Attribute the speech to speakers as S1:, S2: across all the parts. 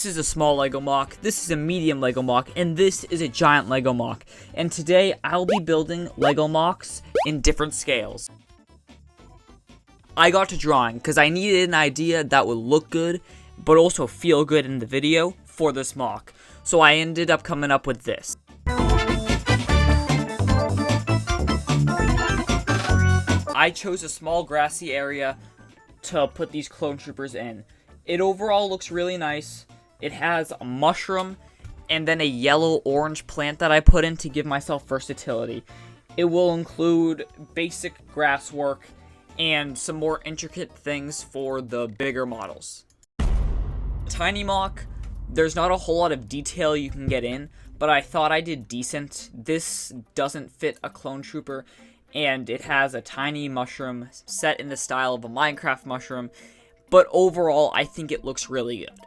S1: This is a small Lego MOC, this is a medium Lego MOC, and this is a giant Lego MOC. And today, I'll be building Lego MOCs in different scales. I got to drawing because I needed an idea that would look good, but also feel good in the video for this MOC. So I ended up coming up with this. I chose a small grassy area to put these clone troopers in. It overall looks really nice. It has a mushroom and then a yellow-orange plant that I put in to give myself versatility. It will include basic grass work and some more intricate things for the bigger models. Tiny MOC, there's not a whole lot of detail you can get in, but I thought I did decent. This doesn't fit a clone trooper, and it has a tiny mushroom set in the style of a Minecraft mushroom, but overall, I think it looks really good.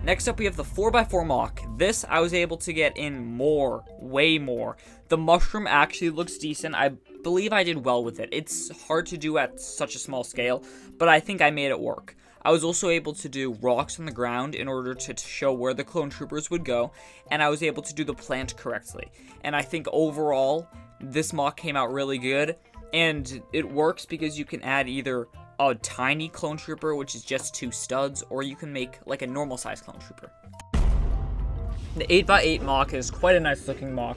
S1: Next up, we have the 4x4 MOC. This, I was able to get in more, way more. The mushroom actually looks decent. I believe I did well with it. It's hard to do at such a small scale, but I think I made it work. I was also able to do rocks on the ground in order to show where the clone troopers would go, and I was able to do the plant correctly. And I think overall, this MOC came out really good, and it works because you can add either a tiny clone trooper, which is just 2 studs, or you can make like a normal size clone trooper. The 8x8 MOC is quite a nice looking MOC.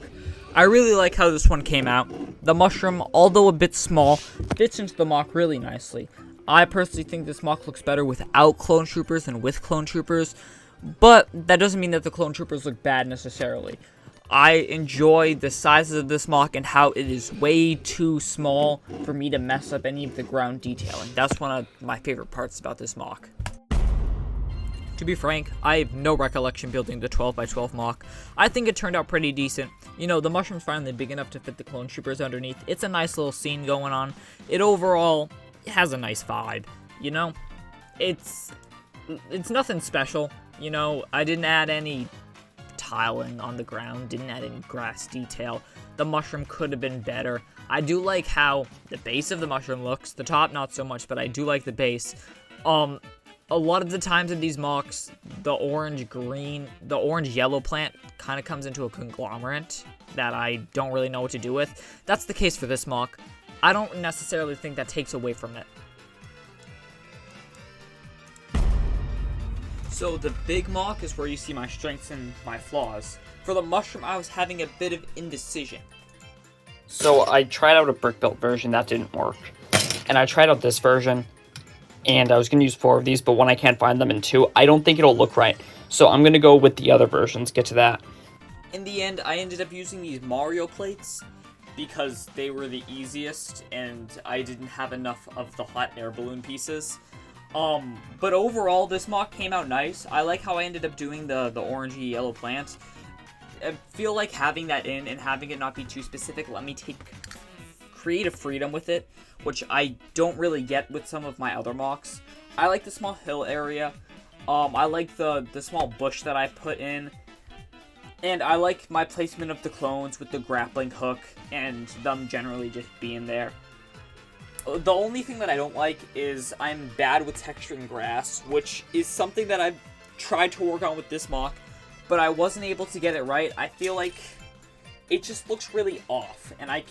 S1: I really like how this one came out. The mushroom, although a bit small, fits into the MOC really nicely. I personally think this MOC looks better without clone troopers than with clone troopers, but that doesn't mean that the clone troopers look bad necessarily. I enjoy the sizes of this MOC and how it is way too small for me to mess up any of the ground detailing. That's one of my favorite parts about this MOC. To be frank, I have no recollection building the 12x12 MOC. I think it turned out pretty decent. You know, the mushroom's finally big enough to fit the clone troopers underneath. It's a nice little scene going on. It overall has a nice vibe, you know? It's nothing special, you know? I didn't add any tiling on the ground, didn't add any grass detail. The mushroom could have been better. I do like how the base of the mushroom looks, the top not so much, but I do like the base. A lot of the times in these MOCs, the orange-yellow plant kind of comes into a conglomerate that I don't really know what to do with. That's the case for this MOC. I don't necessarily think that takes away from it. So the big MOC is where you see my strengths and my flaws. For the mushroom, I was having a bit of indecision. So I tried out a brick-built version, that didn't work. And I tried out this version, and I was going to use 4 of these, but when I can't find them in 2, I don't think it'll look right. So I'm going to go with the other versions, get to that. In the end, I ended up using these Mario plates because they were the easiest, and I didn't have enough of the hot air balloon pieces. But overall, this MOC came out nice. I like how I ended up doing the orangey yellow plant. I feel like having that in and having it not be too specific let me take creative freedom with it, which I don't really get with some of my other MOCs. I like the small hill area. I like the small bush that I put in. And I like my placement of the clones with the grappling hook and them generally just being there. The only thing that I don't like is I'm bad with texturing grass, which is something that I've tried to work on with this MOC, but I wasn't able to get it right. I feel like it just looks really off, and I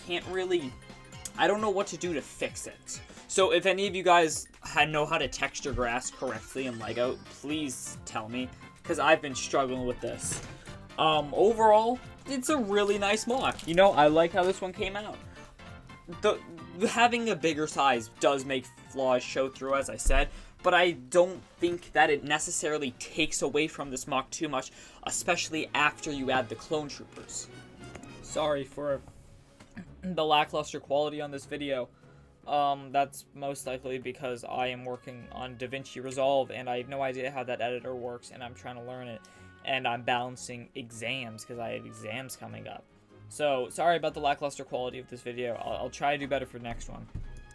S1: don't know what to do to fix it. So if any of you guys know how to texture grass correctly in LEGO, please tell me, because I've been struggling with this. Overall, it's a really nice MOC. You know, I like how this one came out. Having a bigger size does make flaws show through, as I said, but I don't think that it necessarily takes away from this MOC too much, especially after you add the clone troopers. Sorry for the lackluster quality on this video. That's most likely because I am working on DaVinci Resolve, and I have no idea how that editor works, and I'm trying to learn it, and I'm balancing exams because I have exams coming up. So, sorry about the lackluster quality of this video. I'll try to do better for the next one.